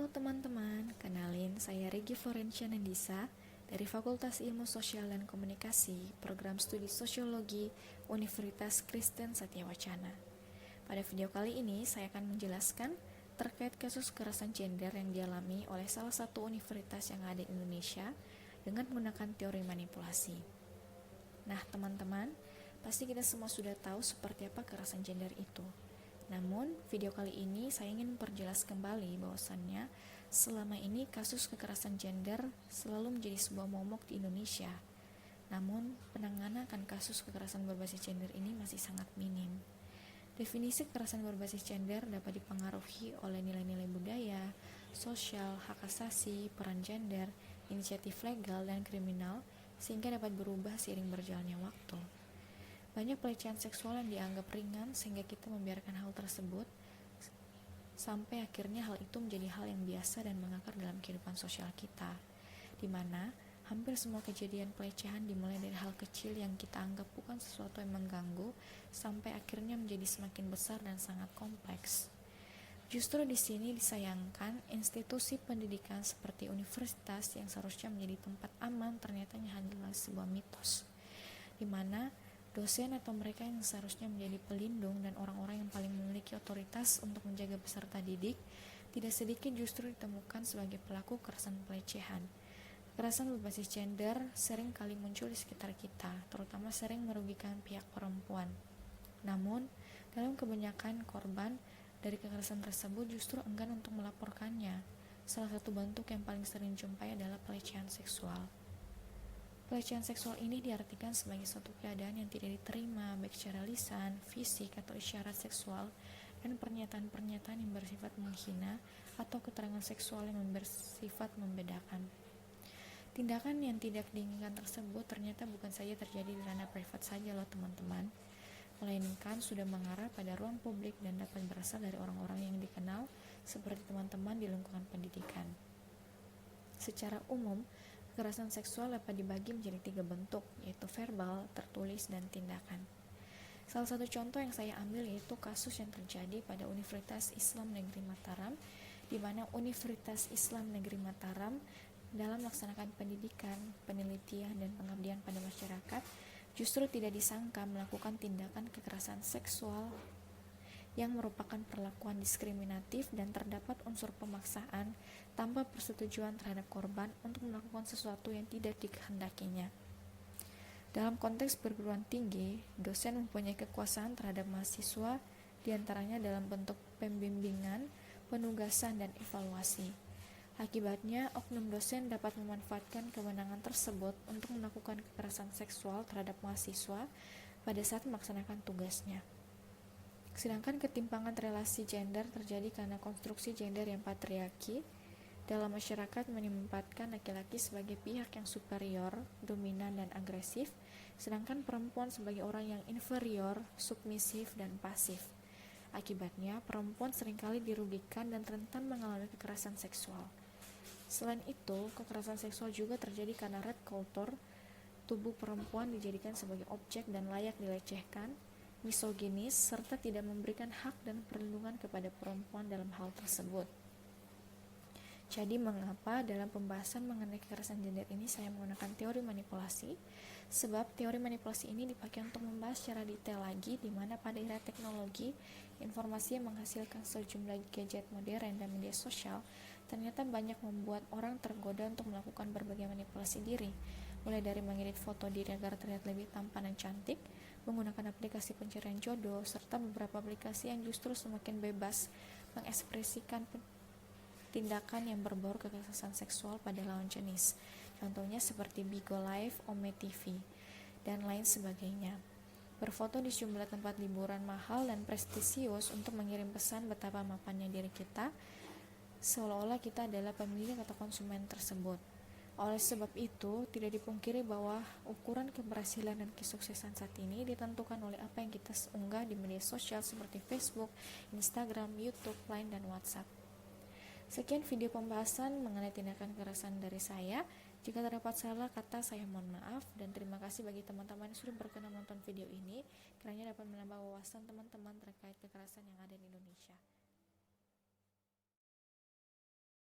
Halo teman-teman, kenalin saya Regi Florencia Nandisa dari Fakultas Ilmu Sosial dan Komunikasi, Program Studi Sosiologi, Universitas Kristen Satyawacana. Pada video kali ini, saya akan menjelaskan terkait kasus kekerasan gender yang dialami oleh salah satu universitas yang ada di Indonesia dengan menggunakan teori manipulasi. Nah, teman-teman, pasti kita semua sudah tahu seperti apa kekerasan gender itu. Namun, video kali ini saya ingin memperjelas kembali bahwasannya selama ini kasus kekerasan gender selalu menjadi sebuah momok di Indonesia. Namun, penanganan akan kasus kekerasan berbasis gender ini masih sangat minim. Definisi kekerasan berbasis gender dapat dipengaruhi oleh nilai-nilai budaya, sosial, hak asasi, peran gender, inisiatif legal, dan kriminal, sehingga dapat berubah seiring berjalannya waktu. Banyak pelecehan seksual yang dianggap ringan sehingga kita membiarkan hal tersebut sampai akhirnya hal itu menjadi hal yang biasa dan mengakar dalam kehidupan sosial kita, di mana hampir semua kejadian pelecehan dimulai dari hal kecil yang kita anggap bukan sesuatu yang mengganggu sampai akhirnya menjadi semakin besar dan sangat kompleks. Justru di sini disayangkan institusi pendidikan seperti universitas yang seharusnya menjadi tempat aman ternyata hanyalah sebuah mitos, di mana dosen atau mereka yang seharusnya menjadi pelindung dan orang-orang yang paling memiliki otoritas untuk menjaga peserta didik, tidak sedikit justru ditemukan sebagai pelaku kekerasan pelecehan. Kekerasan berbasis gender sering kali muncul di sekitar kita, terutama sering merugikan pihak perempuan. Namun, dalam kebanyakan korban dari kekerasan tersebut justru enggan untuk melaporkannya. Salah satu bentuk yang paling sering dijumpai adalah pelecehan seksual. Pelecehan seksual ini diartikan sebagai suatu keadaan yang tidak diterima baik secara lisan, fisik, atau isyarat seksual, dan pernyataan-pernyataan yang bersifat menghina atau keterangan seksual yang bersifat membedakan. Tindakan yang tidak diinginkan tersebut ternyata bukan saja terjadi di ranah privat saja loh teman-teman, melainkan sudah mengarah pada ruang publik dan dapat berasal dari orang-orang yang dikenal seperti teman-teman di lingkungan pendidikan. Secara umum, kekerasan seksual dapat dibagi menjadi 3 bentuk, yaitu verbal, tertulis, dan tindakan. Salah satu contoh yang saya ambil yaitu kasus yang terjadi pada Universitas Islam Negeri Mataram, di mana Universitas Islam Negeri Mataram dalam melaksanakan pendidikan, penelitian, dan pengabdian pada masyarakat justru tidak disangka melakukan tindakan kekerasan seksual yang merupakan perlakuan diskriminatif dan terdapat unsur pemaksaan tanpa persetujuan terhadap korban untuk melakukan sesuatu yang tidak dikehendakinya. Dalam konteks perguruan tinggi, dosen mempunyai kekuasaan terhadap mahasiswa, diantaranya dalam bentuk pembimbingan, penugasan, dan evaluasi. Akibatnya, oknum dosen dapat memanfaatkan kewenangan tersebut untuk melakukan kekerasan seksual terhadap mahasiswa pada saat melaksanakan tugasnya. Sedangkan ketimpangan relasi gender terjadi karena konstruksi gender yang patriarki dalam masyarakat menempatkan laki-laki sebagai pihak yang superior, dominan, dan agresif, sedangkan perempuan sebagai orang yang inferior, submisif, dan pasif. Akibatnya, perempuan seringkali dirugikan dan rentan mengalami kekerasan seksual. Selain itu, kekerasan seksual juga terjadi karena red culture, tubuh perempuan dijadikan sebagai objek dan layak dilecehkan, misoginis, serta tidak memberikan hak dan perlindungan kepada perempuan dalam hal tersebut. Jadi mengapa dalam pembahasan mengenai kekerasan gender ini saya menggunakan teori manipulasi? Sebab teori manipulasi ini dipakai untuk membahas secara detail lagi di mana pada era teknologi, informasi yang menghasilkan sejumlah gadget modern dan media sosial ternyata banyak membuat orang tergoda untuk melakukan berbagai manipulasi diri, mulai dari mengedit foto diri agar terlihat lebih tampan dan cantik, menggunakan aplikasi pencarian jodoh, serta beberapa aplikasi yang justru semakin bebas mengekspresikan tindakan yang berbau kekerasan seksual pada lawan jenis. Contohnya seperti Bigo Live, Ome TV, dan lain sebagainya. Berfoto di sejumlah tempat liburan mahal dan prestisius untuk mengirim pesan betapa mapannya diri kita, seolah-olah kita adalah pemilik atau konsumen tersebut. Oleh sebab itu, tidak dipungkiri bahwa ukuran keberhasilan dan kesuksesan saat ini ditentukan oleh apa yang kita unggah di media sosial seperti Facebook, Instagram, YouTube, Line, dan WhatsApp. Sekian video pembahasan mengenai tindakan kekerasan dari saya. Jika terdapat salah kata, saya mohon maaf, dan terima kasih bagi teman-teman yang sudah berkenan menonton video ini, kiranya dapat menambah wawasan teman-teman terkait kekerasan yang ada di Indonesia.